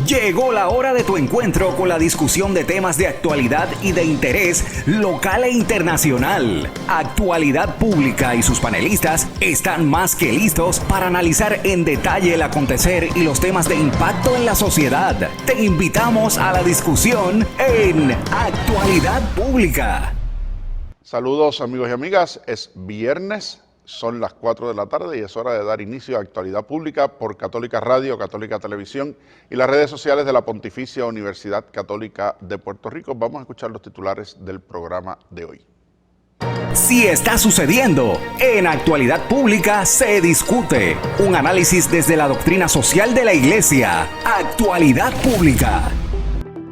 Llegó la hora de tu encuentro con la discusión de temas de actualidad y de interés local e internacional. Actualidad Pública y sus panelistas están más que listos para analizar en detalle el acontecer y los temas de impacto en la sociedad. Te invitamos a la discusión en Actualidad Pública. Saludos amigos y amigas, es viernes. Son las 4 de la tarde y es hora de dar inicio a Actualidad Pública por Católica Radio, Católica Televisión y las redes sociales de la Pontificia Universidad Católica de Puerto Rico. Vamos a escuchar los titulares del programa de hoy. Si está sucediendo, en Actualidad Pública se discute. Un análisis desde la doctrina social de la Iglesia. Actualidad Pública.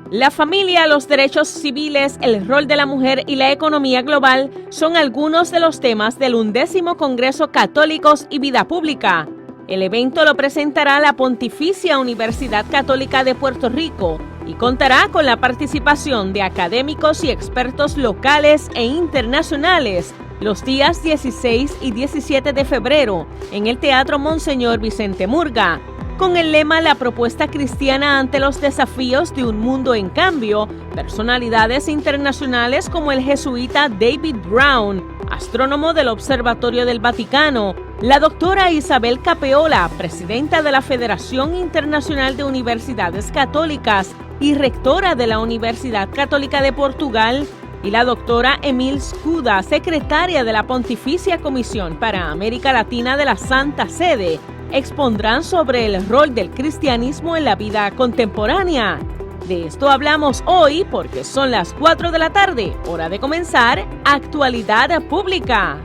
La familia, los derechos civiles, el rol de la mujer y la economía global son algunos de los temas del 11º Congreso Católicos y Vida Pública. El evento lo presentará la Pontificia Universidad Católica de Puerto Rico y contará con la participación de académicos y expertos locales e internacionales los días 16 y 17 de febrero en el Teatro Monseñor Vicente Murga. Con el lema La propuesta cristiana ante los desafíos de un mundo en cambio, personalidades internacionales como el jesuita David Brown, astrónomo del Observatorio del Vaticano, la doctora Isabel Capeola, presidenta de la Federación Internacional de Universidades Católicas y rectora de la Universidad Católica de Portugal, y la doctora Emil Scuda, secretaria de la Pontificia Comisión para América Latina de la Santa Sede, expondrán sobre el rol del cristianismo en la vida contemporánea. De esto hablamos hoy porque son las 4 de la tarde, hora de comenzar Actualidad Pública.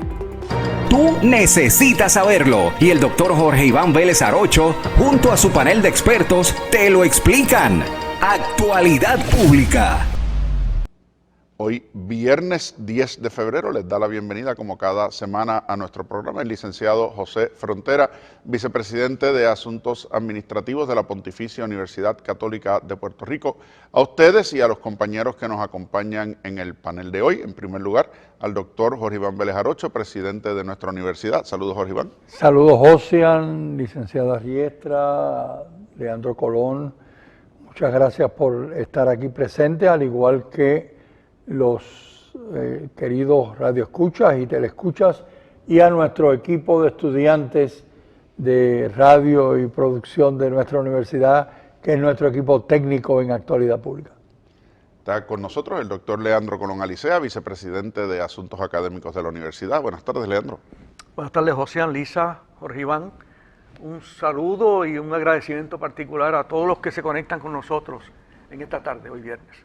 Tú necesitas saberlo y el doctor Jorge Iván Vélez Arocho, junto a su panel de expertos, te lo explican. Actualidad Pública. Hoy, viernes 10 de febrero, les da la bienvenida como cada semana a nuestro programa el licenciado José Frontera, vicepresidente de Asuntos Administrativos de la Pontificia Universidad Católica de Puerto Rico. A ustedes y a los compañeros que nos acompañan en el panel de hoy, en primer lugar, al doctor Jorge Iván Vélez Arocho, presidente de nuestra universidad. Saludos, Jorge Iván. Saludos, Josian, licenciada Riestra, Leandro Colón. Muchas gracias por estar aquí presente, al igual que los queridos radioescuchas y teleescuchas y a nuestro equipo de estudiantes de radio y producción de nuestra universidad, que es nuestro equipo técnico en Actualidad Pública. Está con nosotros el doctor Leandro Colón Alicea, vicepresidente de Asuntos Académicos de la Universidad. Buenas tardes, Leandro. Buenas tardes, Josian, Lisa, Jorge Iván. Un saludo y un agradecimiento particular a todos los que se conectan con nosotros en esta tarde, hoy viernes.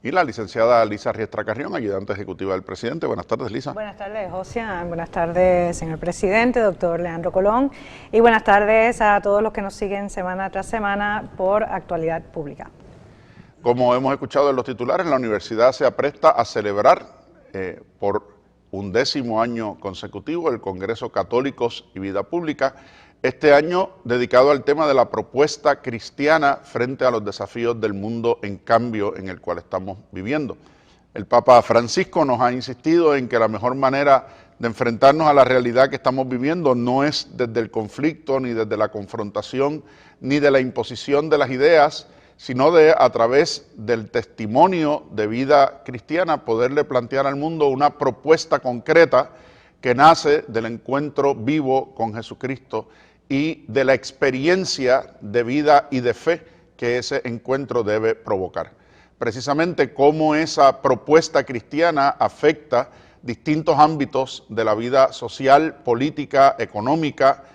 Y la licenciada Lisa Riestra Carrión, ayudante ejecutiva del presidente. Buenas tardes, Lisa. Buenas tardes, Josian. Buenas tardes, señor presidente, doctor Leandro Colón. Y buenas tardes a todos los que nos siguen semana tras semana por Actualidad Pública. Como hemos escuchado en los titulares, la universidad se apresta a celebrar por 11º año consecutivo el Congreso Católicos y Vida Pública. Este año dedicado al tema de la propuesta cristiana frente a los desafíos del mundo en cambio en el cual estamos viviendo. El Papa Francisco nos ha insistido en que la mejor manera de enfrentarnos a la realidad que estamos viviendo no es desde el conflicto, ni desde la confrontación, ni de la imposición de las ideas, sino a través del testimonio de vida cristiana, poderle plantear al mundo una propuesta concreta que nace del encuentro vivo con Jesucristo y de la experiencia de vida y de fe que ese encuentro debe provocar. Precisamente cómo esa propuesta cristiana afecta distintos ámbitos de la vida social, política, económica,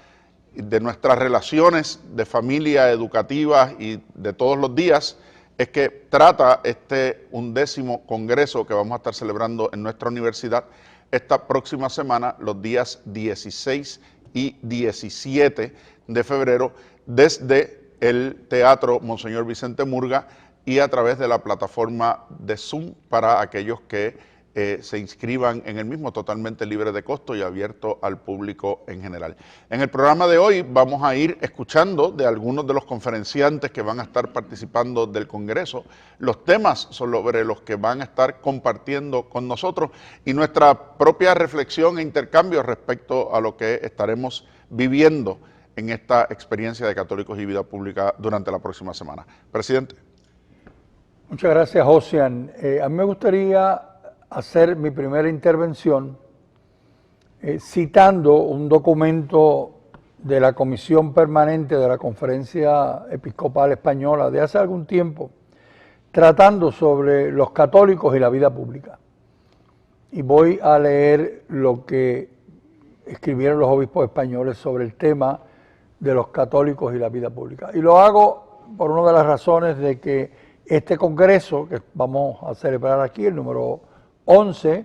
de nuestras relaciones de familia, educativas y de todos los días, es que trata este 11º congreso que vamos a estar celebrando en nuestra universidad esta próxima semana, los días 16 y 17 de febrero, desde el Teatro Monseñor Vicente Murga y a través de la plataforma de Zoom para aquellos que se inscriban en el mismo, totalmente libre de costo y abierto al público en general. En el programa de hoy vamos a ir escuchando de algunos de los conferenciantes que van a estar participando del Congreso, los temas sobre los que van a estar compartiendo con nosotros y nuestra propia reflexión e intercambio respecto a lo que estaremos viviendo en esta experiencia de Católicos y Vida Pública durante la próxima semana. Presidente. Muchas gracias, Josian. A mí me gustaría hacer mi primera intervención citando un documento de la Comisión Permanente de la Conferencia Episcopal Española de hace algún tiempo, tratando sobre los católicos y la vida pública. Y voy a leer lo que escribieron los obispos españoles sobre el tema de los católicos y la vida pública. Y lo hago por una de las razones de que este congreso que vamos a celebrar aquí, el número 11,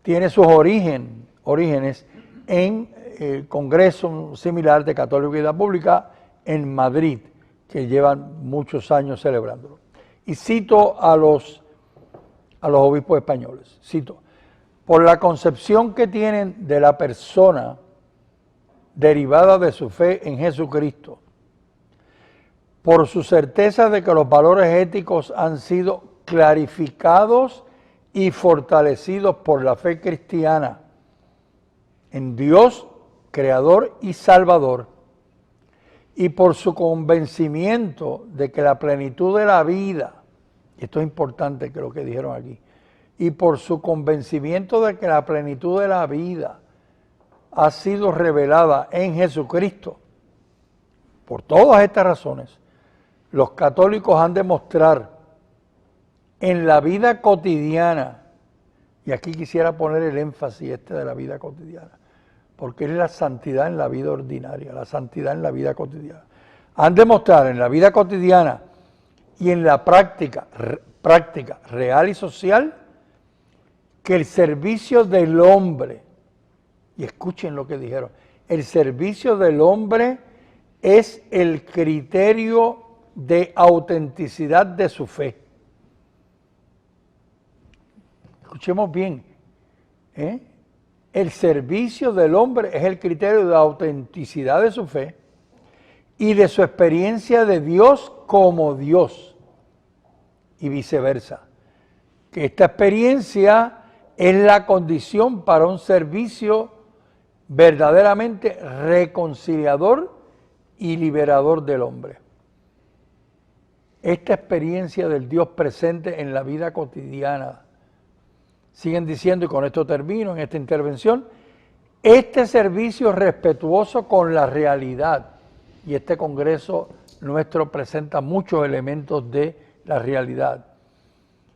tiene sus orígenes en el congreso similar de Católicos y Vida Pública en Madrid, que llevan muchos años celebrándolo. Y cito a los obispos españoles, cito: por la concepción que tienen de la persona derivada de su fe en Jesucristo, por su certeza de que los valores éticos han sido clarificados y fortalecidos por la fe cristiana en Dios, Creador y Salvador, y por su convencimiento de que la plenitud de la vida, y esto es importante que lo que dijeron aquí, y por su convencimiento de que la plenitud de la vida ha sido revelada en Jesucristo. Por todas estas razones, los católicos han de mostrar en la vida cotidiana, y aquí quisiera poner el énfasis de la vida cotidiana, porque es la santidad en la vida ordinaria, la santidad en la vida cotidiana. Han de mostrar en la vida cotidiana y en la práctica real y social que el servicio del hombre, y escuchen lo que dijeron, el servicio del hombre es el criterio de autenticidad de su fe. Escuchemos bien, el servicio del hombre es el criterio de autenticidad de su fe y de su experiencia de Dios como Dios, y viceversa. Que esta experiencia es la condición para un servicio verdaderamente reconciliador y liberador del hombre. Esta experiencia del Dios presente en la vida cotidiana. Siguen diciendo, y con esto termino en esta intervención, este servicio respetuoso con la realidad, y este congreso nuestro presenta muchos elementos de la realidad.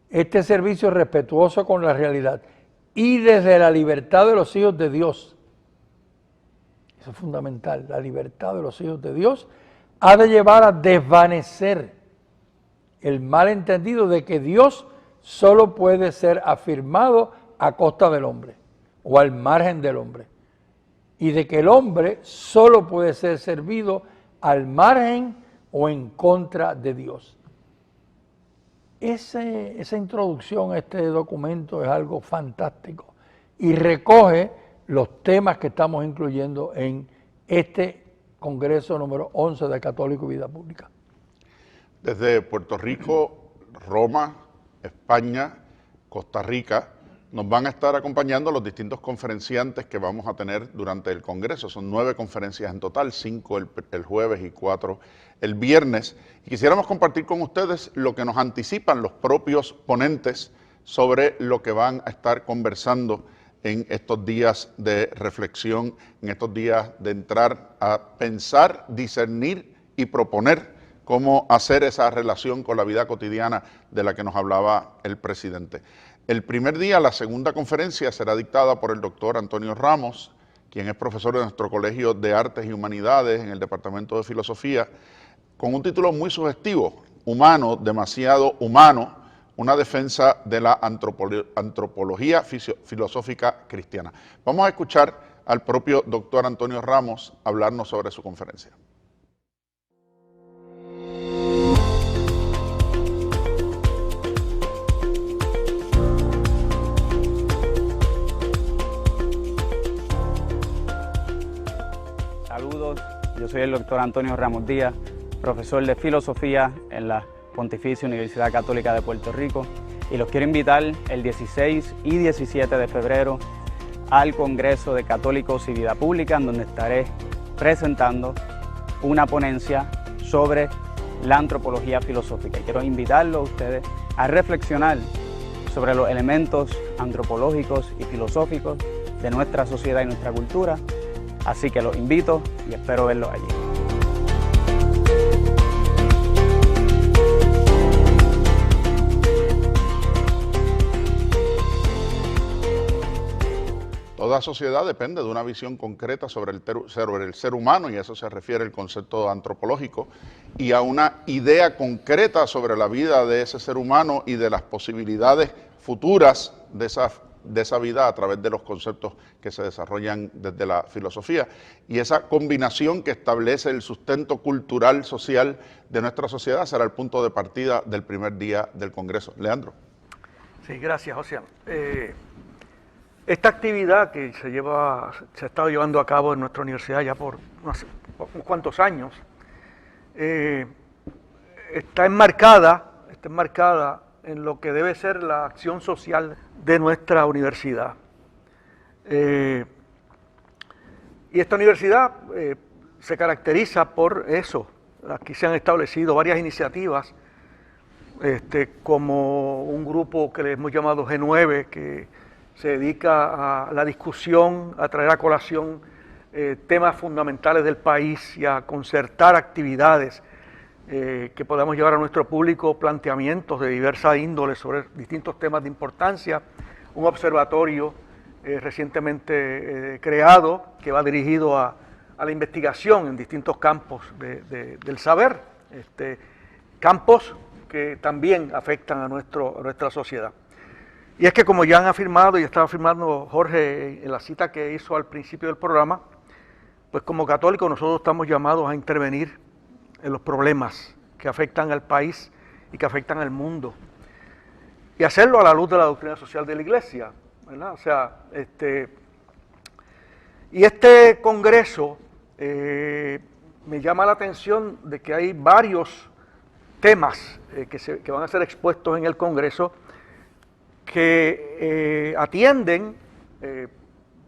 Este servicio respetuoso con la realidad y desde la libertad de los hijos de Dios, eso es fundamental, la libertad de los hijos de Dios ha de llevar a desvanecer el malentendido de que Dios solo puede ser afirmado a costa del hombre o al margen del hombre, y de que el hombre solo puede ser servido al margen o en contra de Dios. Esa introducción a este documento es algo fantástico y recoge los temas que estamos incluyendo en este Congreso número 11 de Católico y Vida Pública. Desde Puerto Rico, Roma, España, Costa Rica, nos van a estar acompañando los distintos conferenciantes que vamos a tener durante el Congreso. Son 9 conferencias en total, 5 el jueves y 4 el viernes. Y quisiéramos compartir con ustedes lo que nos anticipan los propios ponentes sobre lo que van a estar conversando en estos días de reflexión, en estos días de entrar a pensar, discernir y proponer cómo hacer esa relación con la vida cotidiana de la que nos hablaba el presidente. El primer día, la segunda conferencia, será dictada por el doctor Antonio Ramos, quien es profesor de nuestro Colegio de Artes y Humanidades en el Departamento de Filosofía, con un título muy sugestivo, Humano, demasiado humano, una defensa de la antropología filosófica cristiana. Vamos a escuchar al propio doctor Antonio Ramos hablarnos sobre su conferencia. Saludos, yo soy el doctor Antonio Ramos Díaz, profesor de filosofía en la Pontificia Universidad Católica de Puerto Rico, y los quiero invitar el 16 y 17 de febrero al Congreso de Católicos y Vida Pública, en donde estaré presentando una ponencia sobre la antropología filosófica. Y quiero invitarlos a ustedes a reflexionar sobre los elementos antropológicos y filosóficos de nuestra sociedad y nuestra cultura. Así que los invito y espero verlos allí. Toda sociedad depende de una visión concreta sobre el ser humano, y a eso se refiere el concepto antropológico, y a una idea concreta sobre la vida de ese ser humano y de las posibilidades futuras de esa vida a través de los conceptos que se desarrollan desde la filosofía. Y esa combinación que establece el sustento cultural, social de nuestra sociedad será el punto de partida del primer día del Congreso. Leandro. Sí, gracias, José. Esta actividad que se ha estado llevando a cabo en nuestra universidad ya por unos cuantos años, está enmarcada en lo que debe ser la acción social de nuestra universidad. Y esta universidad se caracteriza por eso. Aquí se han establecido varias iniciativas, como un grupo que le hemos llamado G9, que se dedica a la discusión, a traer a colación temas fundamentales del país y a concertar actividades que podamos llevar a nuestro público, planteamientos de diversa índole sobre distintos temas de importancia. Un observatorio recientemente creado que va dirigido a la investigación en distintos campos del saber, campos que también afectan a nuestra sociedad. Y es que, como ya han afirmado y estaba afirmando Jorge en la cita que hizo al principio del programa, pues como católicos nosotros estamos llamados a intervenir en los problemas que afectan al país y que afectan al mundo. Y hacerlo a la luz de la doctrina social de la Iglesia, ¿verdad? O sea, y este congreso me llama la atención de que hay varios temas que van a ser expuestos en el congreso que atienden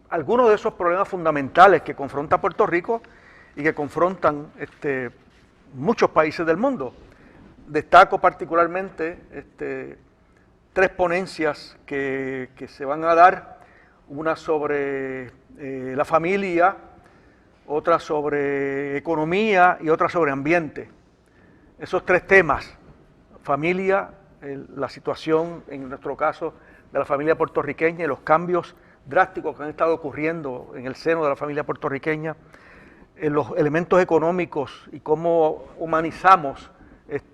algunos de esos problemas fundamentales que confronta Puerto Rico y que confrontan muchos países del mundo. Destaco particularmente 3 ponencias que se van a dar, una sobre la familia, otra sobre economía y otra sobre ambiente. Esos 3 temas, familia, la situación, en nuestro caso, de la familia puertorriqueña y los cambios drásticos que han estado ocurriendo en el seno de la familia puertorriqueña, los elementos económicos y cómo humanizamos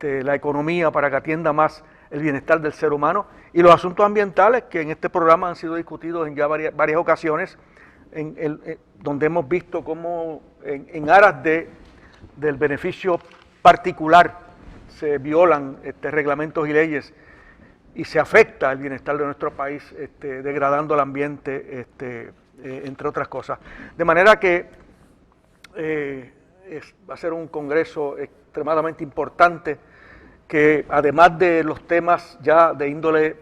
la economía para que atienda más el bienestar del ser humano, y los asuntos ambientales que en este programa han sido discutidos en ya varias ocasiones, donde hemos visto cómo en aras del beneficio particular se violan reglamentos y leyes y se afecta el bienestar de nuestro país, degradando el ambiente, entre otras cosas. De manera que va a ser un congreso extremadamente importante, que además de los temas ya de índole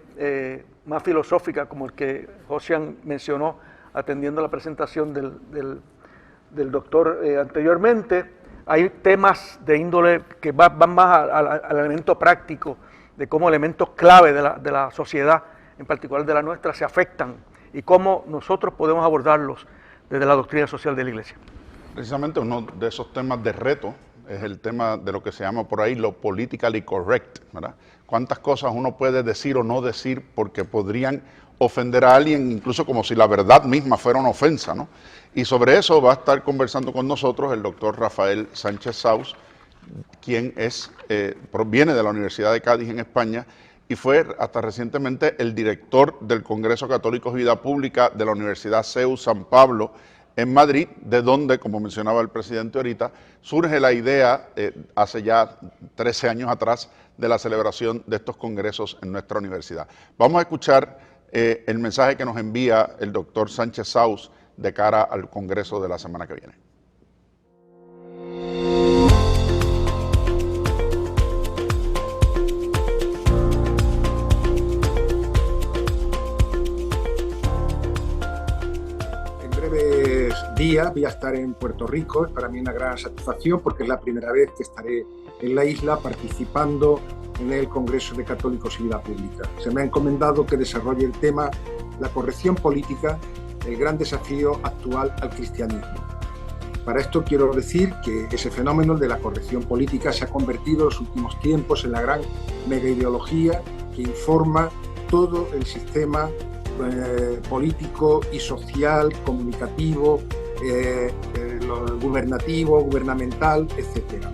más filosófica, como el que Josian mencionó atendiendo la presentación del doctor anteriormente, hay temas de índole que van más al elemento práctico, de cómo elementos clave de la sociedad, en particular de la nuestra, se afectan y cómo nosotros podemos abordarlos desde la doctrina social de la Iglesia. Precisamente uno de esos temas de reto es el tema de lo que se llama por ahí lo politically correct, ¿verdad? Cuántas cosas uno puede decir o no decir porque podrían ofender a alguien, incluso como si la verdad misma fuera una ofensa, ¿no? Y sobre eso va a estar conversando con nosotros el doctor Rafael Sánchez Saus, quien proviene de la Universidad de Cádiz en España y fue hasta recientemente el director del Congreso Católicos y Vida Pública de la Universidad CEU San Pablo en Madrid, de donde, como mencionaba el presidente ahorita, surge la idea hace ya 13 años atrás de la celebración de estos congresos en nuestra universidad. Vamos a escuchar el mensaje que nos envía el doctor Sánchez Saus de cara al congreso de la semana que viene. En breves días días voy a estar en Puerto Rico. Es para mí una gran satisfacción porque es la primera vez que estaré en la isla participando en el Congreso de Católicos y Vida Pública. Se me ha encomendado que desarrolle el tema la corrección política, el gran desafío actual al cristianismo. Para esto quiero decir que ese fenómeno de la corrección política se ha convertido en los últimos tiempos en la gran megaideología que informa todo el sistema político y social, comunicativo, gubernativo, gubernamental, etc.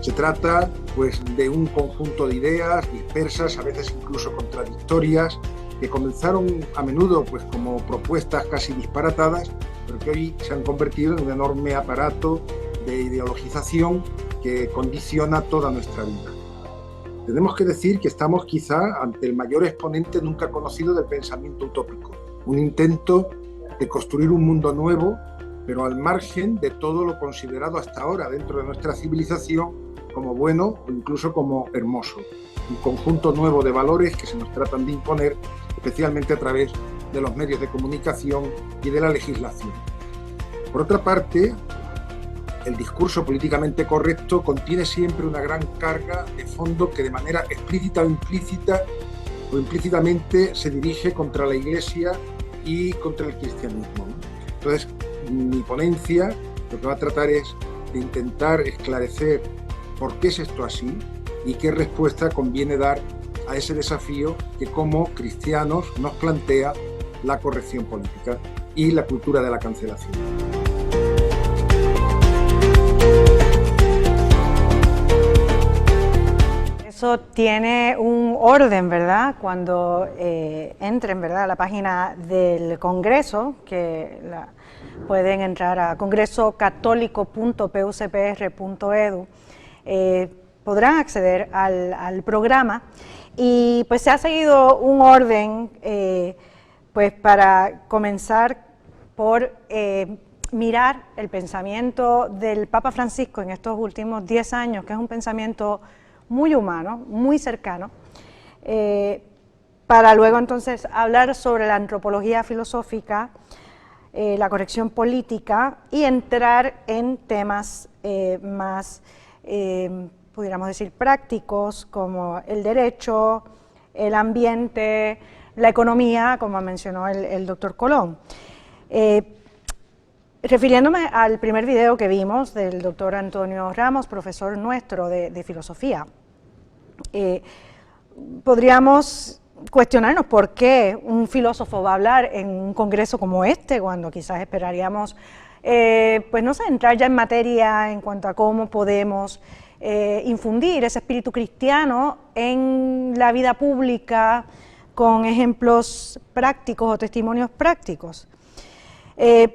Se trata pues, de un conjunto de ideas dispersas, a veces incluso contradictorias, que comenzaron a menudo pues, como propuestas casi disparatadas, pero que hoy se han convertido en un enorme aparato de ideologización que condiciona toda nuestra vida. Tenemos que decir que estamos quizá ante el mayor exponente nunca conocido del pensamiento utópico, un intento de construir un mundo nuevo, pero al margen de todo lo considerado hasta ahora dentro de nuestra civilización como bueno o incluso como hermoso. Un conjunto nuevo de valores que se nos tratan de imponer, especialmente a través de los medios de comunicación y de la legislación. Por otra parte, el discurso políticamente correcto contiene siempre una gran carga de fondo que de manera explícita o implícitamente se dirige contra la Iglesia y contra el cristianismo. Entonces, mi ponencia lo que va a tratar es de intentar esclarecer por qué es esto así y qué respuesta conviene dar a ese desafío que como cristianos nos plantea la corrección política y la cultura de la cancelación. Eso tiene un orden, ¿verdad? Cuando entren, ¿verdad?, a la página del Congreso, que pueden entrar a congresocatólico.pucpr.edu, podrán acceder al programa y pues se ha seguido un orden pues para comenzar por mirar el pensamiento del Papa Francisco en estos últimos 10 años, que es un pensamiento muy humano, muy cercano, para luego entonces hablar sobre la antropología filosófica, la corrección política y entrar en temas más, pudiéramos decir, prácticos como el derecho, el ambiente, la economía, como mencionó el doctor Colón. Refiriéndome al primer video que vimos del doctor Antonio Ramos, profesor nuestro de filosofía, podríamos cuestionarnos por qué un filósofo va a hablar en un congreso como este, cuando quizás esperaríamos, pues no sé, entrar ya en materia en cuanto a cómo podemos infundir ese espíritu cristiano en la vida pública con ejemplos prácticos o testimonios prácticos.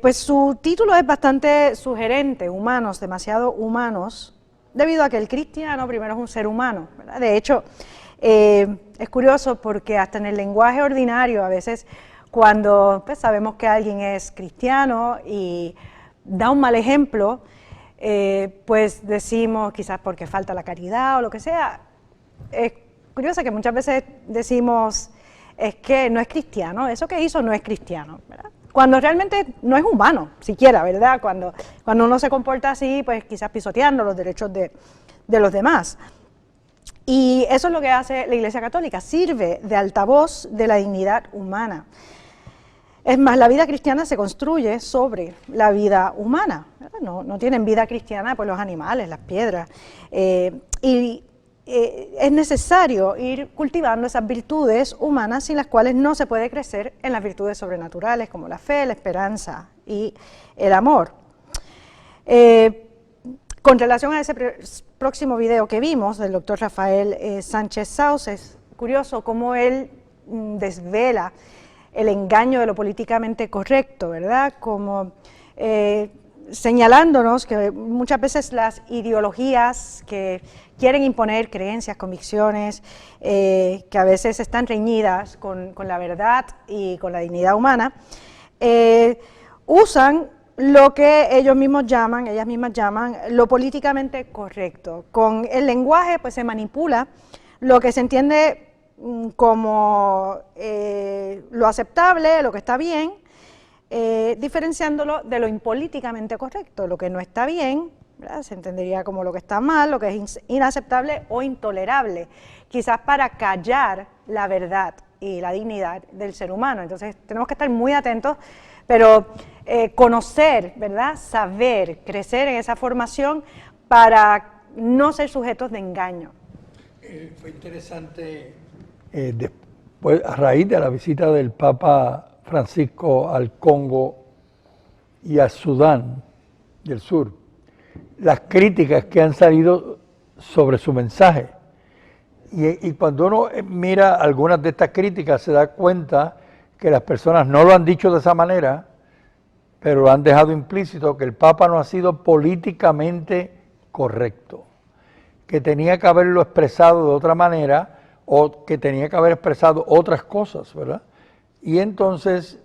Pues su título es bastante sugerente, humanos, demasiado humanos, debido a que el cristiano primero es un ser humano, ¿verdad? De hecho, es curioso porque hasta en el lenguaje ordinario, a veces cuando pues, sabemos que alguien es cristiano y da un mal ejemplo, pues decimos, quizás porque falta la caridad o lo que sea, es curioso que muchas veces decimos, es que no es cristiano, eso que hizo no es cristiano, ¿verdad? Cuando realmente no es humano, siquiera, ¿verdad? Cuando uno se comporta así, pues quizás pisoteando los derechos de los demás. Y eso es lo que hace la Iglesia Católica, sirve de altavoz de la dignidad humana. Es más, la vida cristiana se construye sobre la vida humana, ¿verdad? No tienen vida cristiana pues los animales, las piedras, es necesario ir cultivando esas virtudes humanas sin las cuales no se puede crecer en las virtudes sobrenaturales como la fe, la esperanza y el amor. Con relación a ese próximo video que vimos del doctor Rafael Sánchez Sauz, es curioso cómo él desvela el engaño de lo políticamente correcto, ¿verdad? Como señalándonos que muchas veces las ideologías que quieren imponer creencias, convicciones, que a veces están reñidas con la verdad y con la dignidad humana, usan lo que ellas mismas llaman lo políticamente correcto. Con el lenguaje pues se manipula lo que se entiende como lo aceptable, lo que está bien, diferenciándolo de lo impolíticamente correcto, lo que no está bien, ¿verdad? Se entendería como lo que está mal, lo que es inaceptable o intolerable, quizás para callar la verdad y la dignidad del ser humano. Entonces tenemos que estar muy atentos, pero conocer, ¿verdad? Saber, crecer en esa formación para no ser sujetos de engaño. Fue interesante, después, a raíz de la visita del Papa Francisco al Congo y a Sudán del Sur, las críticas que han salido sobre su mensaje. Y cuando uno mira algunas de estas críticas se da cuenta que las personas no lo han dicho de esa manera, pero lo han dejado implícito, que el Papa no ha sido políticamente correcto, que tenía que haberlo expresado de otra manera o que tenía que haber expresado otras cosas, ¿verdad? Y entonces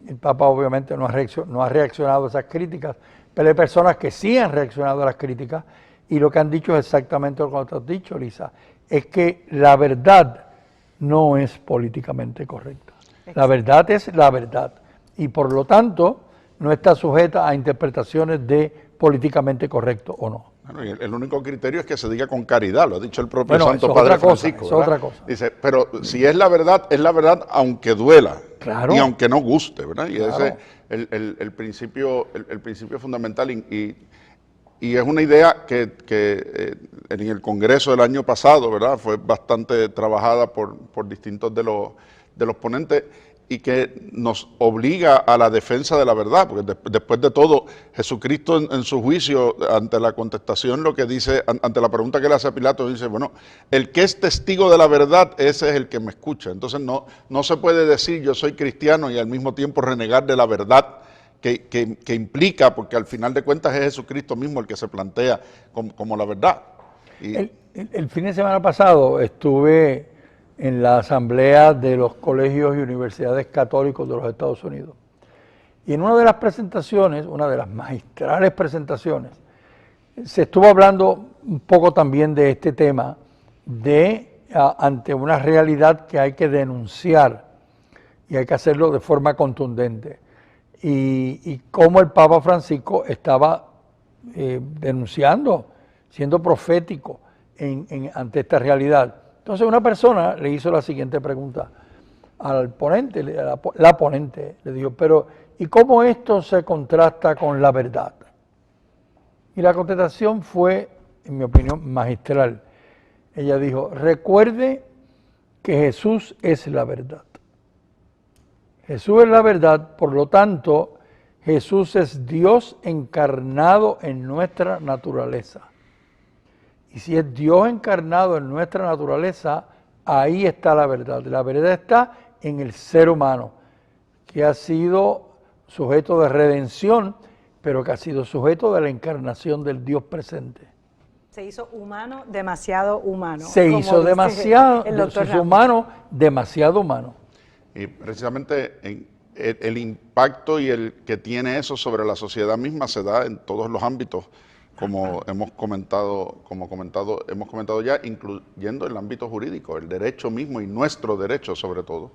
el Papa obviamente no ha reaccionado a esas críticas, pero hay personas que sí han reaccionado a las críticas y lo que han dicho es exactamente lo que tú has dicho, Lisa, es que la verdad no es políticamente correcta. La verdad es la verdad y por lo tanto no está sujeta a interpretaciones de políticamente correcto o no. Bueno, y el único criterio es que se diga con caridad, lo ha dicho el propio Santo Padre Francisco. Es otra cosa. Dice, pero si es la verdad aunque duela, claro, y aunque no guste, ¿verdad? Y claro, ese es el principio fundamental y es una idea que en el Congreso del año pasado, ¿verdad? Fue bastante trabajada por distintos de los ponentes y que nos obliga a la defensa de la verdad, porque después de todo, Jesucristo en su juicio, ante la contestación, lo que dice, ante la pregunta que le hace a Pilato, dice, bueno, el que es testigo de la verdad, ese es el que me escucha. Entonces no se puede decir yo soy cristiano y al mismo tiempo renegar de la verdad que implica, porque al final de cuentas es Jesucristo mismo el que se plantea como la verdad. Y el fin de semana pasado estuve en la asamblea de los colegios y universidades católicos de los Estados Unidos. Y en una de las presentaciones, una de las magistrales presentaciones, se estuvo hablando un poco también de este tema, ante una realidad que hay que denunciar y hay que hacerlo de forma contundente. Y cómo el Papa Francisco estaba denunciando, siendo profético ante esta realidad. Entonces una persona le hizo la siguiente pregunta al ponente, la ponente le dijo, pero ¿y cómo esto se contrasta con la verdad? Y la contestación fue, en mi opinión, magistral. Ella dijo, recuerde que Jesús es la verdad. Jesús es la verdad, por lo tanto, Jesús es Dios encarnado en nuestra naturaleza. Y si es Dios encarnado en nuestra naturaleza, ahí está la verdad. La verdad está en el ser humano, que ha sido sujeto de redención, pero que ha sido sujeto de la encarnación del Dios presente. Se hizo humano, demasiado humano. Se hizo demasiado, se hizo humano, demasiado humano. Y precisamente el impacto y el que tiene eso sobre la sociedad misma se da en todos los ámbitos, como hemos comentado ya, incluyendo el ámbito jurídico, el derecho mismo y nuestro derecho sobre todo,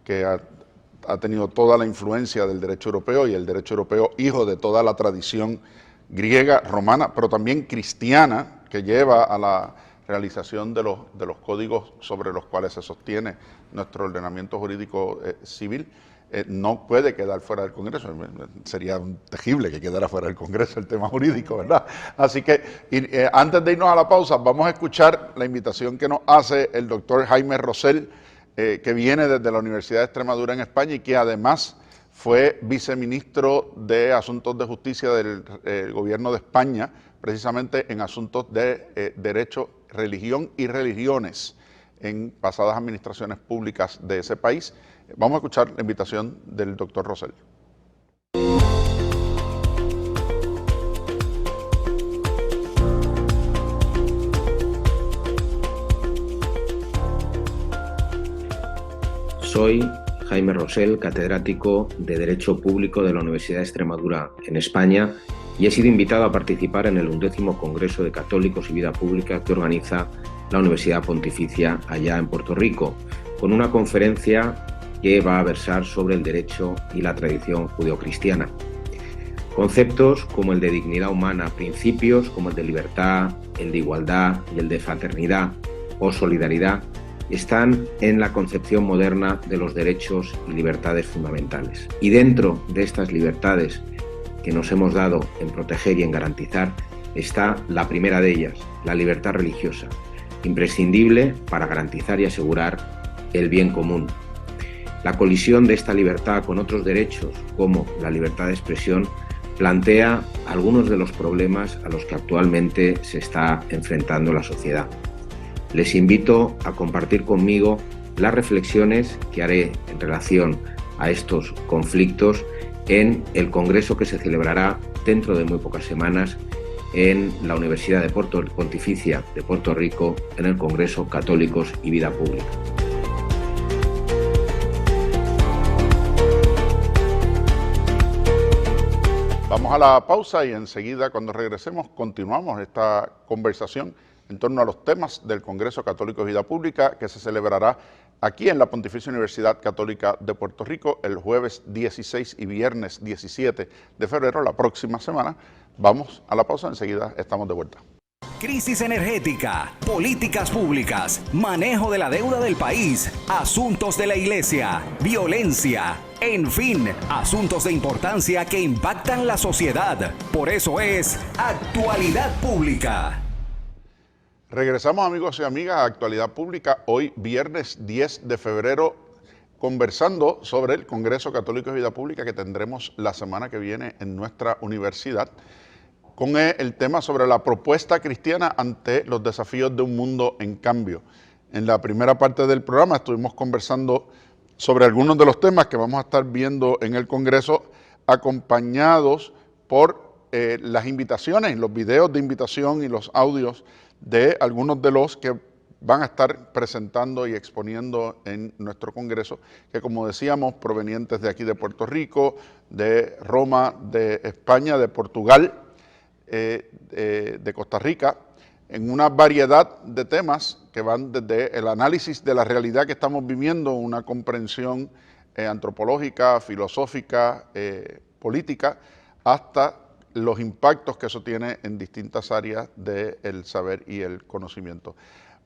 que ha tenido toda la influencia del derecho europeo y el derecho europeo hijo de toda la tradición griega, romana, pero también cristiana, que lleva a la realización de los códigos sobre los cuales se sostiene nuestro ordenamiento jurídico civil. No puede quedar fuera del Congreso, sería terrible que quedara fuera del Congreso el tema jurídico, ¿verdad? Así que antes de irnos a la pausa, vamos a escuchar la invitación que nos hace el doctor Jaime Rosell, que viene desde la Universidad de Extremadura en España y que además fue viceministro de Asuntos de Justicia del Gobierno de España, precisamente en asuntos de derecho, religión y religiones en pasadas administraciones públicas de ese país. Vamos a escuchar la invitación del doctor Rosell. Soy Jaime Rosell, catedrático de Derecho Público de la Universidad de Extremadura en España y he sido invitado a participar en el 11º Congreso de Católicos y Vida Pública que organiza la Universidad Pontificia allá en Puerto Rico, con una conferencia que va a versar sobre el derecho y la tradición judeocristiana. Conceptos como el de dignidad humana, principios como el de libertad, el de igualdad y el de fraternidad o solidaridad están en la concepción moderna de los derechos y libertades fundamentales. Y dentro de estas libertades que nos hemos dado en proteger y en garantizar está la primera de ellas, la libertad religiosa, imprescindible para garantizar y asegurar el bien común. La colisión de esta libertad con otros derechos, como la libertad de expresión, plantea algunos de los problemas a los que actualmente se está enfrentando la sociedad. Les invito a compartir conmigo las reflexiones que haré en relación a estos conflictos en el congreso que se celebrará dentro de muy pocas semanas en la Universidad Pontificia de Puerto Rico, en el Congreso Católicos y Vida Pública. Vamos a la pausa y enseguida, cuando regresemos, continuamos esta conversación en torno a los temas del Congreso Católico de Vida Pública que se celebrará aquí en la Pontificia Universidad Católica de Puerto Rico el jueves 16 y viernes 17 de febrero, la próxima semana. Vamos a la pausa, enseguida estamos de vuelta. Crisis energética, políticas públicas, manejo de la deuda del país, asuntos de la iglesia, violencia, en fin, asuntos de importancia que impactan la sociedad. Por eso es Actualidad Pública. Regresamos, amigos y amigas, a Actualidad Pública, hoy viernes 10 de febrero, conversando sobre el Congreso Católico de Vida Pública que tendremos la semana que viene en nuestra universidad, con el tema sobre la propuesta cristiana ante los desafíos de un mundo en cambio. En la primera parte del programa estuvimos conversando sobre algunos de los temas que vamos a estar viendo en el Congreso, acompañados por las invitaciones, los videos de invitación y los audios de algunos de los que van a estar presentando y exponiendo en nuestro Congreso, que como decíamos, provenientes de aquí de Puerto Rico, de Roma, de España, de Portugal, de Costa Rica, en una variedad de temas que van desde el análisis de la realidad que estamos viviendo, una comprensión antropológica, filosófica, política, hasta los impactos que eso tiene en distintas áreas del saber y el conocimiento.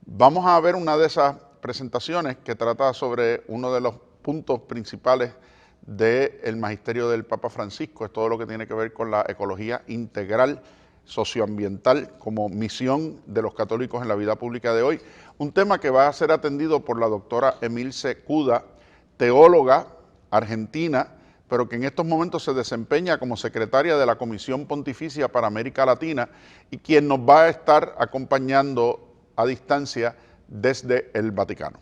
Vamos a ver una de esas presentaciones que trata sobre uno de los puntos principales del magisterio del Papa Francisco, es todo lo que tiene que ver con la ecología integral socioambiental como misión de los católicos en la vida pública de hoy. Un tema que va a ser atendido por la doctora Emilce Cuda, teóloga argentina, pero que en estos momentos se desempeña como secretaria de la Comisión Pontificia para América Latina y quien nos va a estar acompañando a distancia desde el Vaticano.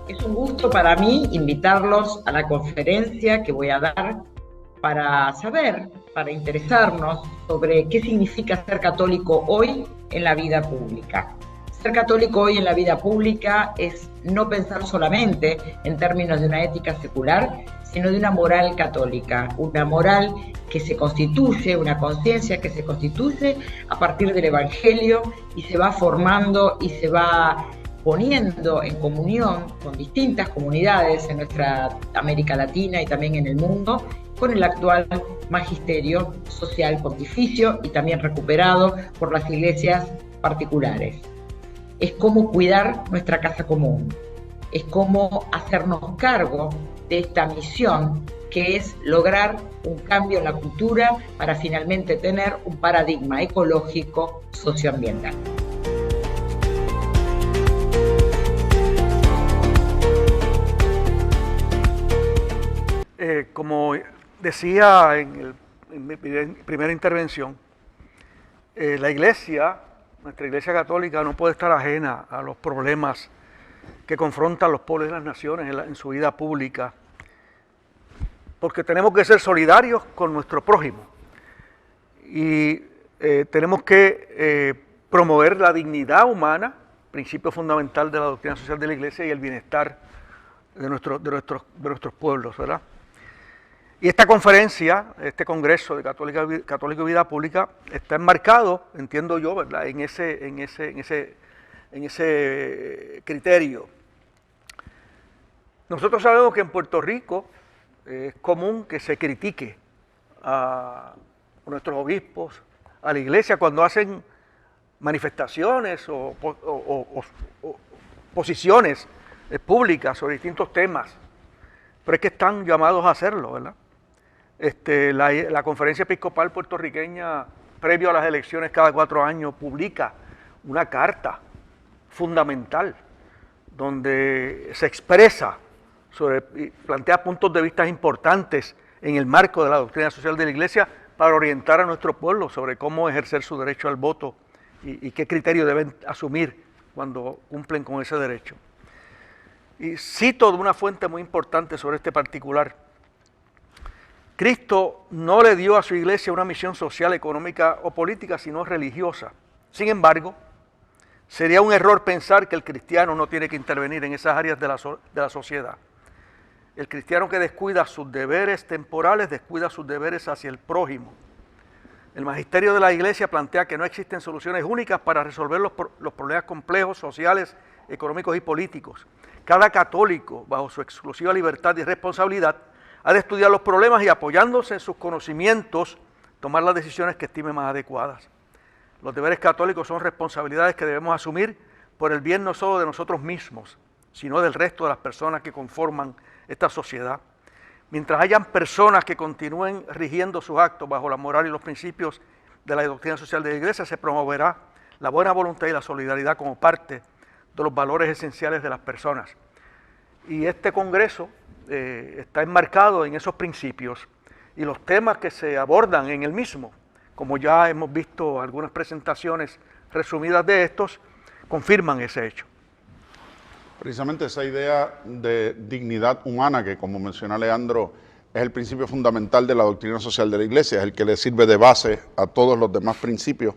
Es un gusto para mí invitarlos a la conferencia que voy a dar para saber, para interesarnos sobre qué significa ser católico hoy en la vida pública. Ser católico hoy en la vida pública es no pensar solamente en términos de una ética secular, sino de una moral católica, una moral que se constituye, una conciencia que se constituye a partir del Evangelio y se va formando y se va poniendo en comunión con distintas comunidades en nuestra América Latina y también en el mundo, con el actual magisterio social pontificio y también recuperado por las iglesias particulares. Es como cuidar nuestra casa común, es como hacernos cargo de esta misión que es lograr un cambio en la cultura para finalmente tener un paradigma ecológico socioambiental. Como decía en mi primera intervención, la iglesia, nuestra iglesia católica, no puede estar ajena a los problemas que confrontan los pueblos y las naciones en su vida pública, porque tenemos que ser solidarios con nuestro prójimo y tenemos que promover la dignidad humana, principio fundamental de la doctrina social de la iglesia, y el bienestar de nuestros pueblos, ¿verdad? Y esta conferencia, este Congreso de Católico y Vida Pública, está enmarcado, entiendo yo, ¿verdad?, en ese criterio. Nosotros sabemos que en Puerto Rico es común que se critique a nuestros obispos, a la iglesia, cuando hacen manifestaciones o posiciones públicas sobre distintos temas, pero es que están llamados a hacerlo, ¿verdad? La Conferencia Episcopal Puertorriqueña, previo a las elecciones cada 4 años, publica una carta fundamental donde se expresa y plantea puntos de vista importantes en el marco de la doctrina social de la Iglesia para orientar a nuestro pueblo sobre cómo ejercer su derecho al voto y qué criterios deben asumir cuando cumplen con ese derecho. Y cito de una fuente muy importante sobre este particular. Cristo no le dio a su iglesia una misión social, económica o política, sino religiosa. Sin embargo, sería un error pensar que el cristiano no tiene que intervenir en esas áreas de la sociedad. El cristiano que descuida sus deberes temporales, descuida sus deberes hacia el prójimo. El magisterio de la Iglesia plantea que no existen soluciones únicas para resolver los problemas complejos, sociales, económicos y políticos. Cada católico, bajo su exclusiva libertad y responsabilidad, ha de estudiar los problemas y, apoyándose en sus conocimientos, tomar las decisiones que estime más adecuadas. Los deberes católicos son responsabilidades que debemos asumir por el bien no solo de nosotros mismos, sino del resto de las personas que conforman esta sociedad. Mientras hayan personas que continúen rigiendo sus actos bajo la moral y los principios de la doctrina social de la Iglesia, se promoverá la buena voluntad y la solidaridad como parte de los valores esenciales de las personas. Y este Congreso está enmarcado en esos principios, y los temas que se abordan en el mismo, como ya hemos visto algunas presentaciones resumidas de estos, confirman ese hecho. Precisamente esa idea de dignidad humana, que como menciona Leandro, es el principio fundamental de la doctrina social de la Iglesia, es el que le sirve de base a todos los demás principios,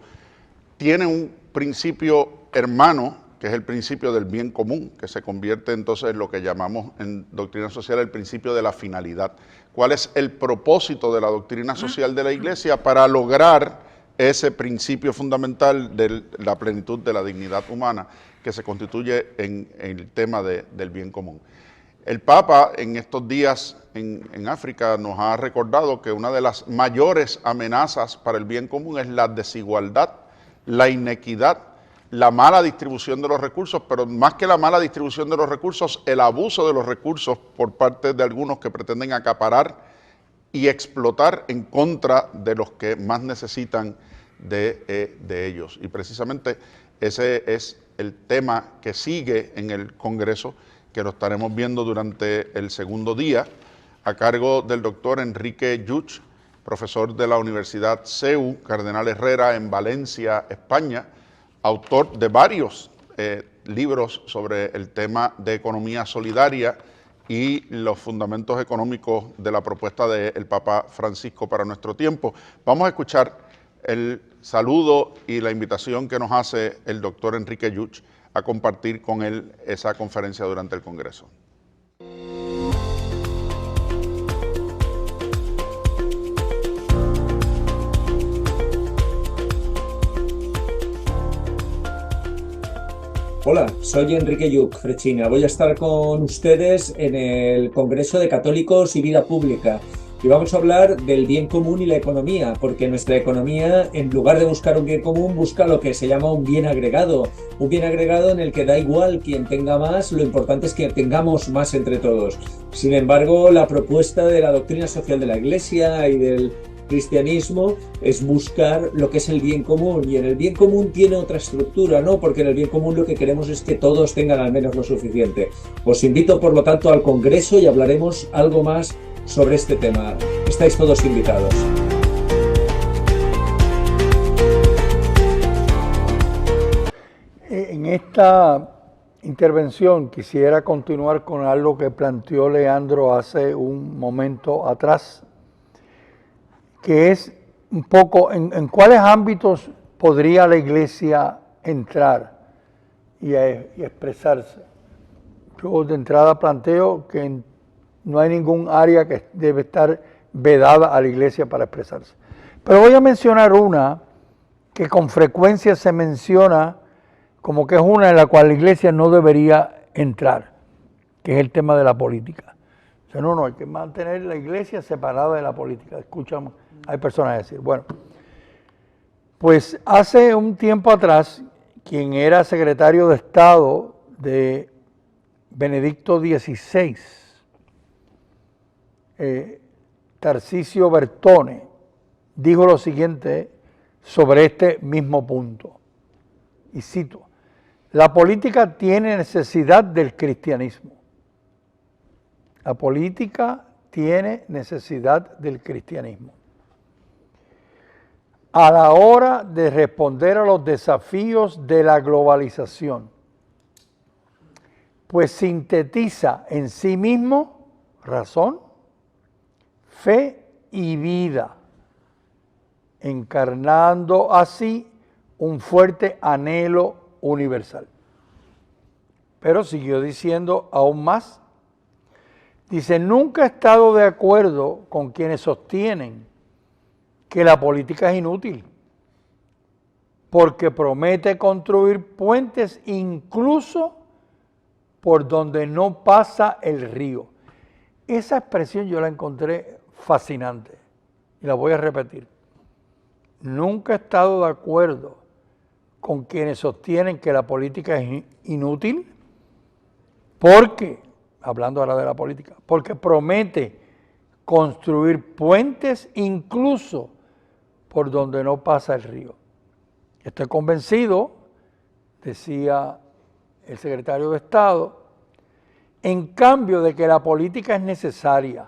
tiene un principio hermano, que es el principio del bien común, que se convierte entonces en lo que llamamos en doctrina social el principio de la finalidad. ¿Cuál es el propósito de la doctrina social de la Iglesia para lograr ese principio fundamental de la plenitud de la dignidad humana, que se constituye en el tema del bien común? El Papa en estos días en África nos ha recordado que una de las mayores amenazas para el bien común es la desigualdad, la inequidad, la mala distribución de los recursos, pero más que la mala distribución de los recursos, el abuso de los recursos por parte de algunos que pretenden acaparar y explotar en contra de los que más necesitan de ellos. Y precisamente ese es el tema que sigue en el Congreso, que lo estaremos viendo durante el segundo día, a cargo del doctor Enrique Yuch, profesor de la Universidad CEU Cardenal Herrera en Valencia, España, autor de varios libros sobre el tema de economía solidaria y los fundamentos económicos de la propuesta del Papa Francisco para nuestro tiempo. Vamos a escuchar el saludo y la invitación que nos hace el doctor Enrique Yuch a compartir con él esa conferencia durante el Congreso. Hola, soy Enrique Yuch, Frechina. Voy a estar con ustedes en el Congreso de Católicos y Vida Pública y vamos a hablar del bien común y la economía, porque nuestra economía, en lugar de buscar un bien común, busca lo que se llama un bien agregado en el que da igual quien tenga más, lo importante es que tengamos más entre todos. Sin embargo, la propuesta de la doctrina social de la Iglesia y del cristianismo es buscar lo que es el bien común, y en el bien común tiene otra estructura, ¿no? Porque en el bien común lo que queremos es que todos tengan al menos lo suficiente. Os invito, por lo tanto, al Congreso y hablaremos algo más sobre este tema. Estáis todos invitados. En esta intervención quisiera continuar con algo que planteó Leandro hace un momento atrás, que es un poco en cuáles ámbitos podría la Iglesia entrar y expresarse. Yo de entrada planteo que no hay ningún área que debe estar vedada a la iglesia para expresarse. Pero voy a mencionar una que con frecuencia se menciona como que es una en la cual la iglesia no debería entrar, que es el tema de la política. O sea, no, hay que mantener la iglesia separada de la política. Escuchamos, hay personas decir, bueno, pues hace un tiempo atrás, quien era secretario de Estado de Benedicto XVI, Tarcisio Bertone, dijo lo siguiente sobre este mismo punto, y cito: la política tiene necesidad del cristianismo. La política tiene necesidad del cristianismo. A la hora de responder a los desafíos de la globalización, pues sintetiza en sí mismo razón, fe y vida, encarnando así un fuerte anhelo universal. Pero siguió diciendo aún más. Dice, nunca he estado de acuerdo con quienes sostienen que la política es inútil, porque promete construir puentes incluso por donde no pasa el río. Esa expresión yo la encontré fascinante y la voy a repetir. Nunca he estado de acuerdo con quienes sostienen que la política es inútil, porque, hablando ahora de la política, porque promete construir puentes incluso por donde no pasa el río. Estoy convencido, decía el secretario de Estado, en cambio de que la política es necesaria,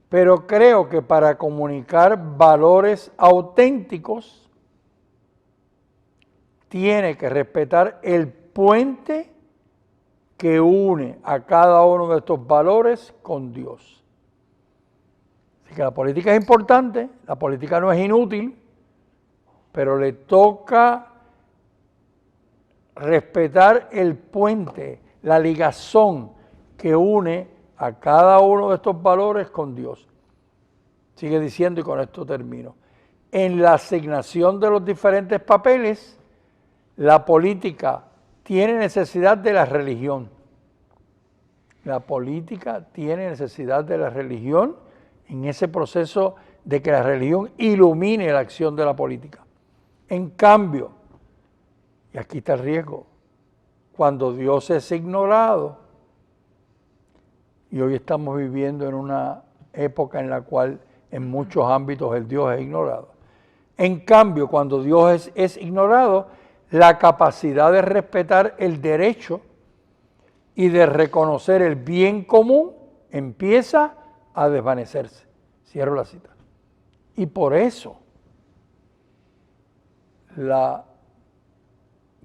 pero creo que para comunicar valores auténticos tiene que respetar el puente que une a cada uno de estos valores con Dios. Así que la política es importante, la política no es inútil, pero le toca respetar el puente, la ligazón que une a cada uno de estos valores con Dios. Sigue diciendo, y con esto termino, en la asignación de los diferentes papeles, la política tiene necesidad de la religión. La política tiene necesidad de la religión en ese proceso de que la religión ilumine la acción de la política. En cambio, y aquí está el riesgo, cuando Dios es ignorado, y hoy estamos viviendo en una época en la cual en muchos ámbitos el Dios es ignorado. En cambio, cuando Dios es ignorado, la capacidad de respetar el derecho y de reconocer el bien común empieza a desvanecerse. Cierro la cita. Y por eso la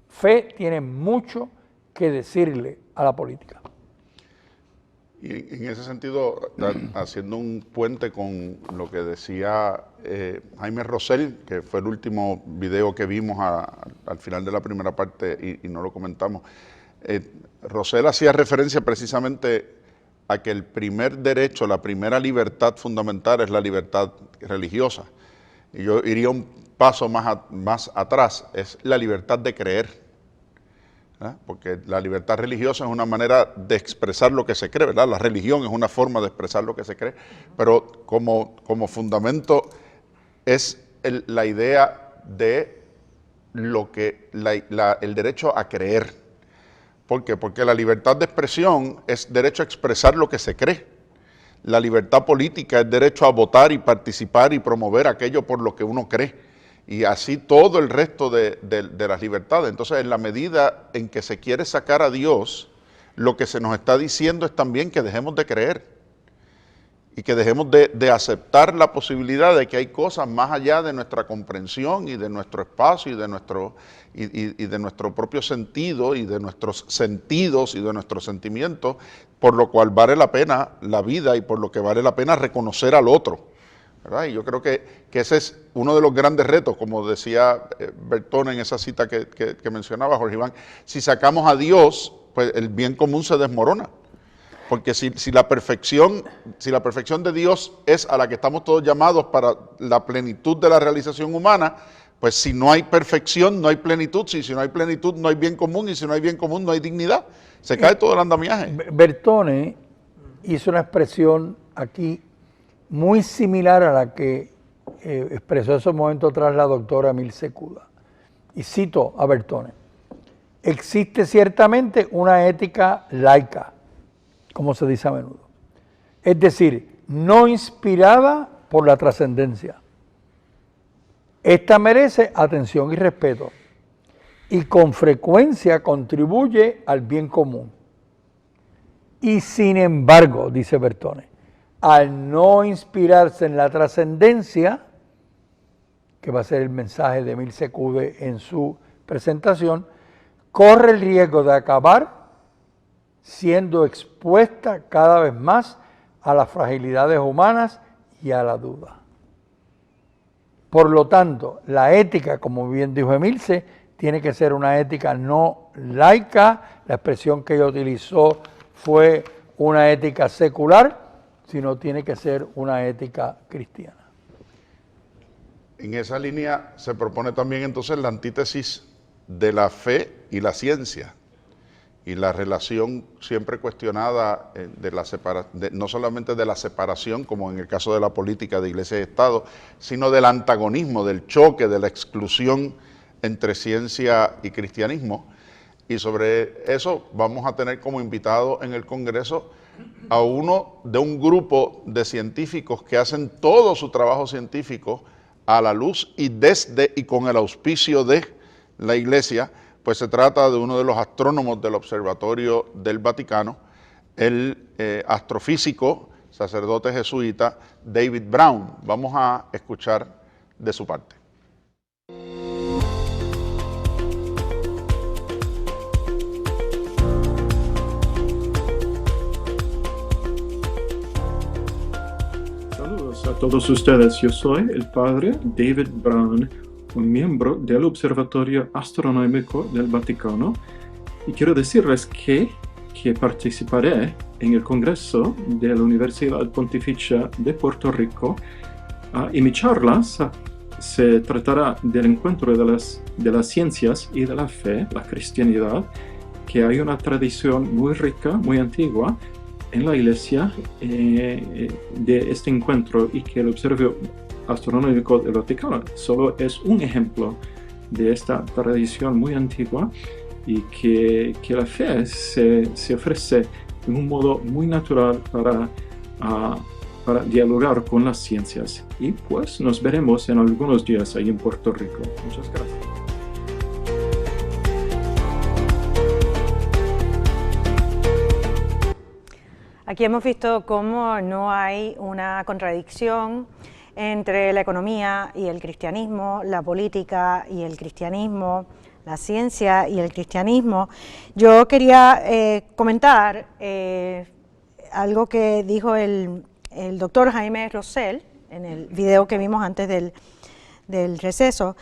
fe tiene mucho que decirle a la política. Y en ese sentido, haciendo un puente con lo que decía Jaime Rosell, que fue el último video que vimos al final de la primera parte y no lo comentamos, Rosell hacía referencia precisamente a que el primer derecho, la primera libertad fundamental es la libertad religiosa. Y yo iría un paso más atrás, es la libertad de creer. Porque la libertad religiosa es una manera de expresar lo que se cree, ¿verdad? La religión es una forma de expresar lo que se cree, pero como fundamento es la idea de lo que el derecho a creer. ¿Por qué? Porque la libertad de expresión es derecho a expresar lo que se cree. La libertad política es derecho a votar y participar y promover aquello por lo que uno cree. Y así todo el resto de las libertades. Entonces, en la medida en que se quiere sacar a Dios, lo que se nos está diciendo es también que dejemos de creer y que dejemos de aceptar la posibilidad de que hay cosas más allá de nuestra comprensión y de nuestro espacio y de nuestro propio sentido y de nuestros sentidos y de nuestros sentimientos, por lo cual vale la pena la vida y por lo que vale la pena reconocer al otro. ¿Verdad? Y yo creo que ese es uno de los grandes retos, como decía Bertone en esa cita que mencionaba Jorge Iván. Si sacamos a Dios, pues el bien común se desmorona. Porque si la perfección de Dios es a la que estamos todos llamados para la plenitud de la realización humana, pues si no hay perfección, no hay plenitud. Si no hay plenitud, no hay bien común. Y si no hay bien común, no hay dignidad. Se cae todo el andamiaje. Bertone hizo una expresión aquí muy similar a la que expresó en esos momentos atrás la doctora Emil Secuda. Y cito a Bertone: existe ciertamente una ética laica, como se dice a menudo, es decir, no inspirada por la trascendencia. Esta merece atención y respeto y con frecuencia contribuye al bien común. Y sin embargo, dice Bertone, al no inspirarse en la trascendencia, que va a ser el mensaje de Emil Secude en su presentación, corre el riesgo de acabar siendo expuesta cada vez más a las fragilidades humanas y a la duda. Por lo tanto, la ética, como bien dijo Emilce, tiene que ser una ética no laica. La expresión que ella utilizó fue una ética secular, sino tiene que ser una ética cristiana. En esa línea se propone también entonces la antítesis de la fe y la ciencia, y la relación siempre cuestionada no solamente de la separación, como en el caso de la política de Iglesia y Estado, sino del antagonismo, del choque, de la exclusión entre ciencia y cristianismo. Y sobre eso vamos a tener como invitado en el Congreso a uno de un grupo de científicos que hacen todo su trabajo científico a la luz y desde y con el auspicio de la Iglesia. Pues se trata de uno de los astrónomos del Observatorio del Vaticano, el astrofísico, sacerdote jesuita David Brown. Vamos a escuchar de su parte. Saludos a todos ustedes. Yo soy el padre David Brown, un miembro del Observatorio Astronómico del Vaticano, y quiero decirles que participaré en el Congreso de la Universidad Pontificia de Puerto Rico, y mi charla se tratará del encuentro de las ciencias y de la fe, la cristianidad, que hay una tradición muy rica, muy antigua en la Iglesia de este encuentro, y que el Observatorio Astronómico del Vaticano solo es un ejemplo de esta tradición muy antigua, y que la fe se ofrece en un modo muy natural para dialogar con las ciencias. Y pues nos veremos en algunos días ahí en Puerto Rico. Muchas gracias. Aquí hemos visto cómo no hay una contradicción entre la economía y el cristianismo, la política y el cristianismo, la ciencia y el cristianismo. Yo quería comentar algo que dijo el doctor Jaime Rosell en el video que vimos antes del receso,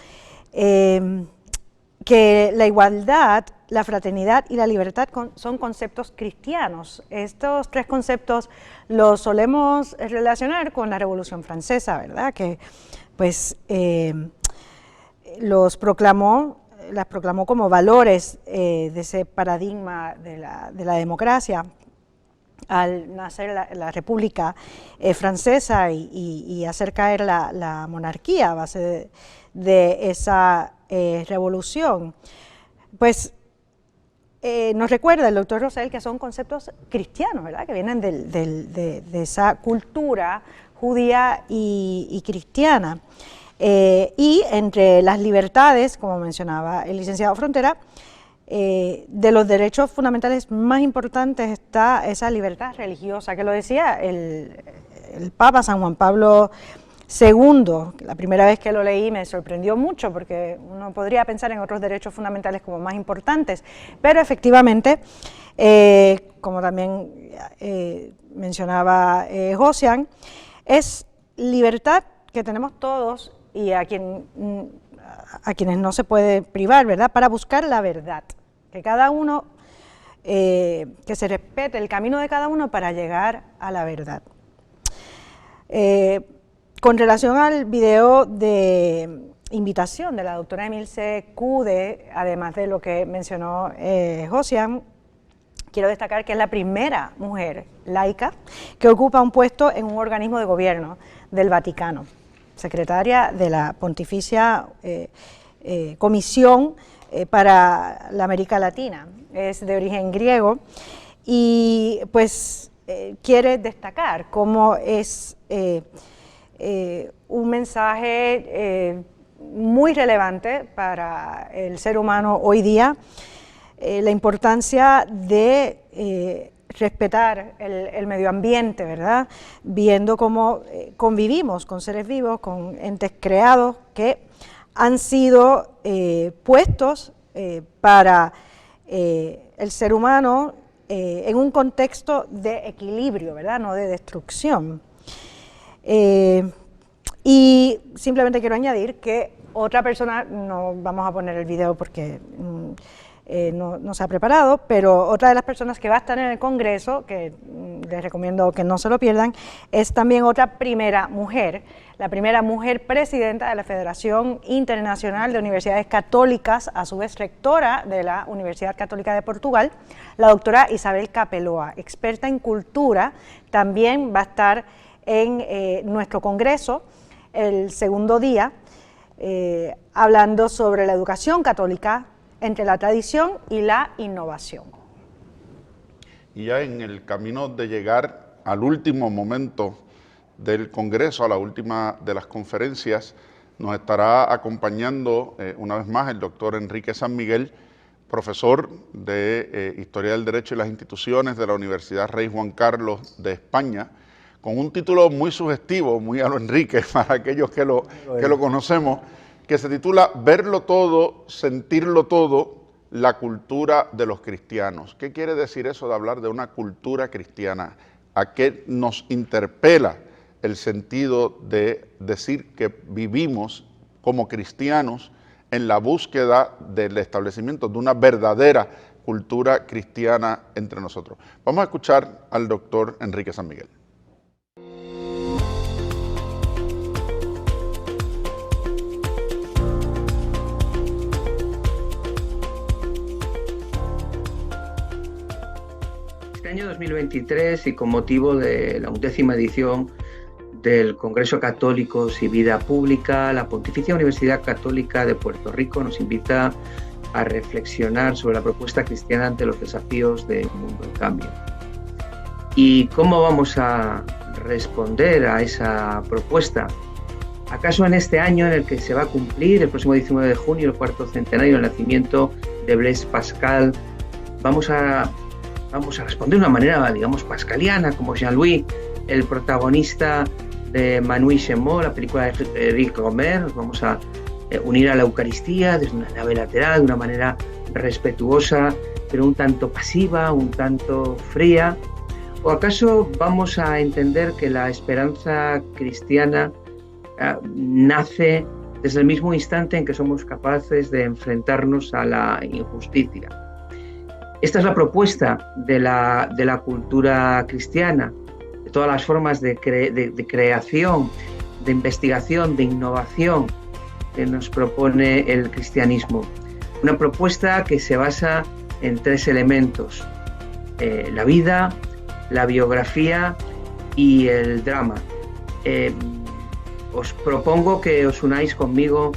que la igualdad, la fraternidad y la libertad son conceptos cristianos. Estos tres conceptos los solemos relacionar con la Revolución Francesa, ¿verdad? Que pues las proclamó como valores de ese paradigma de la democracia al nacer la República Francesa y hacer caer la monarquía a base de esa revolución. Pues nos recuerda el doctor Rosell que son conceptos cristianos, ¿verdad? Que vienen de esa cultura judía y cristiana. Y entre las libertades, como mencionaba el licenciado Frontera, de los derechos fundamentales más importantes está esa libertad religiosa, que lo decía el Papa San Juan Pablo II. La primera vez que lo leí me sorprendió mucho, porque uno podría pensar en otros derechos fundamentales como más importantes, pero efectivamente, como también mencionaba Josian, es libertad que tenemos todos y a quienes no se puede privar, ¿verdad?, para buscar la verdad, que cada uno que se respete el camino de cada uno para llegar a la verdad. Con relación al video de invitación de la doctora Emilce Cude, además de lo que mencionó Josian, quiero destacar que es la primera mujer laica que ocupa un puesto en un organismo de gobierno del Vaticano, secretaria de la Pontificia Comisión para la América Latina. Es de origen griego y pues quiere destacar cómo es un mensaje muy relevante para el ser humano hoy día, la importancia de respetar el medio ambiente, ¿verdad? Viendo cómo convivimos con seres vivos, con entes creados que han sido puestos para el ser humano en un contexto de equilibrio, ¿verdad? No de destrucción. Y simplemente quiero añadir que otra persona, no vamos a poner el video porque no se ha preparado, pero otra de las personas que va a estar en el Congreso, que les recomiendo que no se lo pierdan, es también otra primera mujer, la primera mujer presidenta de la Federación Internacional de Universidades Católicas, a su vez rectora de la Universidad Católica de Portugal, la doctora Isabel Capeloa, experta en cultura, también va a estar en nuestro Congreso el segundo día, hablando sobre la educación católica entre la tradición y la innovación. Y ya en el camino de llegar al último momento del Congreso, a la última de las conferencias, nos estará acompañando una vez más el doctor Enrique San Miguel, profesor de Historia del Derecho y las Instituciones de la Universidad Rey Juan Carlos de España, con un título muy sugestivo, muy a lo Enrique, para aquellos que lo conocemos, que se titula Verlo todo, sentirlo todo, la cultura de los cristianos. ¿Qué quiere decir eso de hablar de una cultura cristiana? ¿A qué nos interpela el sentido de decir que vivimos como cristianos en la búsqueda del establecimiento de una verdadera cultura cristiana entre nosotros? Vamos a escuchar al doctor Enrique San Miguel. Año 2023 y con motivo de la 11ª edición del Congreso Católicos y Vida Pública, la Pontificia Universidad Católica de Puerto Rico nos invita a reflexionar sobre la propuesta cristiana ante los desafíos de un mundo en cambio. ¿Y cómo vamos a responder a esa propuesta? ¿Acaso en este año en el que se va a cumplir, el próximo 19 de junio, el cuarto centenario del nacimiento de Blaise Pascal, vamos a responder de una manera, digamos, pascaliana, como Jean-Louis, el protagonista de Manu y Chemo, la película de Eric Romer? Nos vamos a unir a la Eucaristía desde una nave lateral, de una manera respetuosa, pero un tanto pasiva, un tanto fría. ¿O acaso vamos a entender que la esperanza cristiana nace desde el mismo instante en que somos capaces de enfrentarnos a la injusticia? Esta es la propuesta de la cultura cristiana, de todas las formas de creación, de investigación, de innovación que nos propone el cristianismo. Una propuesta que se basa en 3 elementos: la vida, la biografía y el drama. Os propongo que os unáis conmigo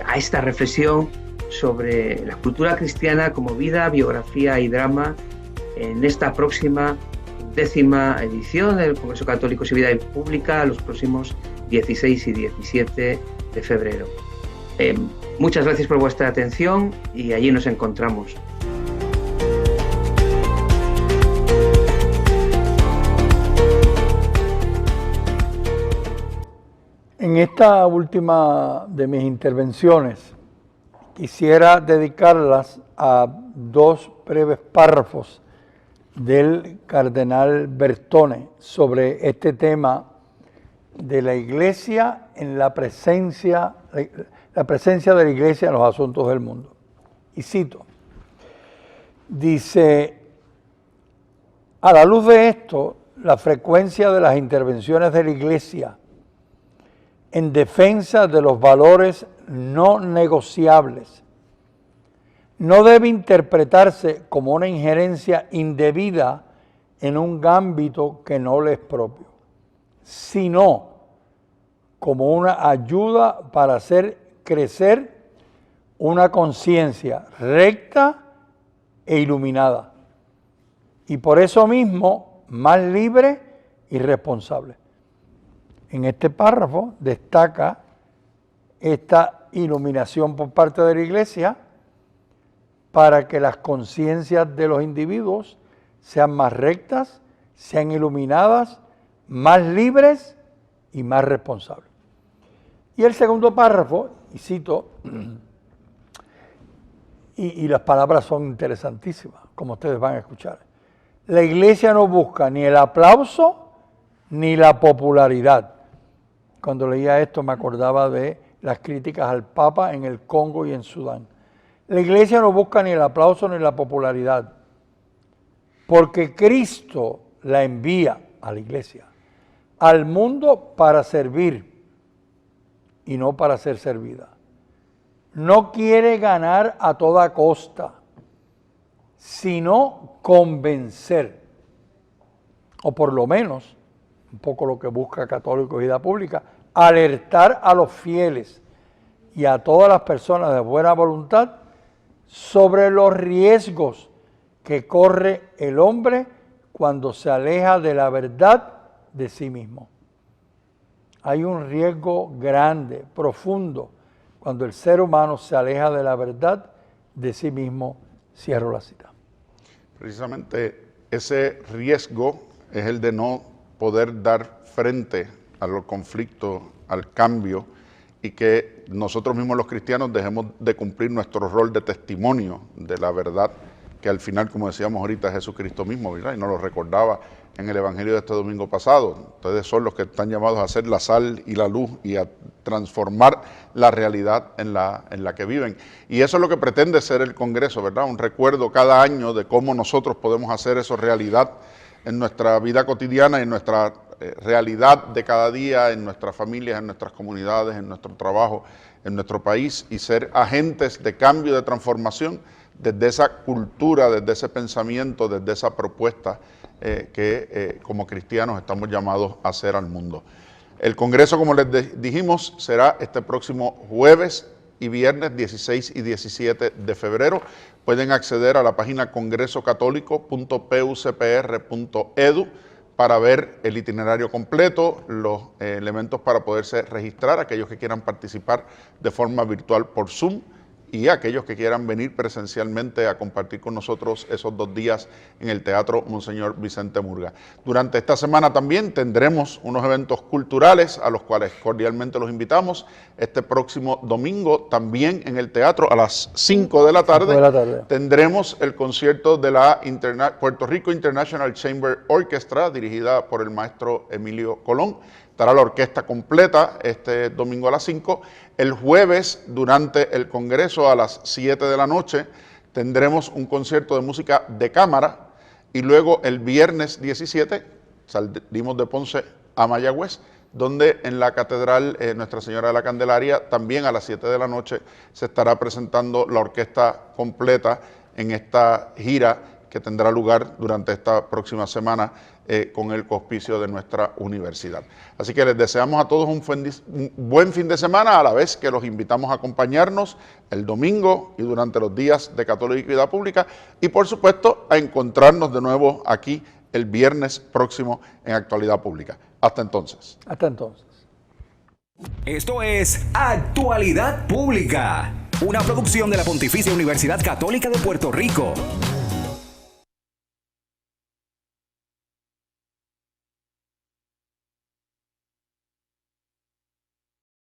a esta reflexión sobre la cultura cristiana como vida, biografía y drama en esta próxima 10ª edición del Congreso Católicos y Vida Pública, los próximos 16 y 17 de febrero. Muchas gracias por vuestra atención y allí nos encontramos. En esta última de mis intervenciones, quisiera dedicarlas a 2 breves párrafos del cardenal Bertone sobre este tema de la Iglesia en la presencia de la Iglesia en los asuntos del mundo. Y cito, dice: A la luz de esto, la frecuencia de las intervenciones de la Iglesia en defensa de los valores no negociables no debe interpretarse como una injerencia indebida en un ámbito que no le es propio, sino como una ayuda para hacer crecer una conciencia recta e iluminada, y por eso mismo más libre y responsable. En este párrafo destaca esta iluminación por parte de la Iglesia para que las conciencias de los individuos sean más rectas, sean iluminadas, más libres y más responsables. Y el segundo párrafo, y cito, y las palabras son interesantísimas, como ustedes van a escuchar. La Iglesia no busca ni el aplauso ni la popularidad. Cuando leía esto me acordaba de las críticas al Papa en el Congo y en Sudán. La Iglesia no busca ni el aplauso ni la popularidad, porque Cristo la envía a la Iglesia al mundo para servir y no para ser servida. No quiere ganar a toda costa, sino convencer, o por lo menos, un poco lo que busca Católicos y Vida Pública, alertar a los fieles y a todas las personas de buena voluntad sobre los riesgos que corre el hombre cuando se aleja de la verdad de sí mismo. Hay un riesgo grande, profundo, cuando el ser humano se aleja de la verdad de sí mismo. Cierro la cita. Precisamente ese riesgo es el de no poder dar frente a los conflictos, al cambio, y que nosotros mismos los cristianos dejemos de cumplir nuestro rol de testimonio de la verdad, que al final, como decíamos ahorita, es Jesucristo mismo, ¿verdad? Y nos lo recordaba en el Evangelio de este domingo pasado. Ustedes son los que están llamados a ser la sal y la luz y a transformar la realidad en la que viven. Y eso es lo que pretende ser el Congreso, ¿verdad? Un recuerdo cada año de cómo nosotros podemos hacer eso realidad en nuestra vida cotidiana, en nuestra realidad de cada día, en nuestras familias, en nuestras comunidades, en nuestro trabajo, en nuestro país, y ser agentes de cambio, de transformación, desde esa cultura, desde ese pensamiento, desde esa propuesta que como cristianos estamos llamados a hacer al mundo. El Congreso, como les dijimos, será este próximo jueves y viernes 16 y 17 de febrero. Pueden acceder a la página congresocatólico.pucpr.edu para ver el itinerario completo, los elementos para poderse registrar, aquellos que quieran participar de forma virtual por Zoom, y aquellos que quieran venir presencialmente a compartir con nosotros esos 2 días en el Teatro Monseñor Vicente Murga. Durante esta semana también tendremos unos eventos culturales a los cuales cordialmente los invitamos. Este próximo domingo también en el teatro a las 5 de la tarde tendremos el concierto de la Puerto Rico International Chamber Orchestra, dirigida por el maestro Emilio Colón. Estará la orquesta completa este domingo a las 5. El jueves, durante el Congreso, a las 7 de la noche, tendremos un concierto de música de cámara, y luego el viernes 17 salimos de Ponce a Mayagüez, donde en la Catedral Nuestra Señora de la Candelaria, también a las 7 de la noche, se estará presentando la orquesta completa en esta gira que tendrá lugar durante esta próxima semana con el auspicio de nuestra universidad. Así que les deseamos a todos un buen fin de semana, a la vez que los invitamos a acompañarnos el domingo y durante los días de Católica y Vida Pública, y por supuesto a encontrarnos de nuevo aquí el viernes próximo en Actualidad Pública. Hasta entonces. Hasta entonces. Esto es Actualidad Pública, una producción de la Pontificia Universidad Católica de Puerto Rico.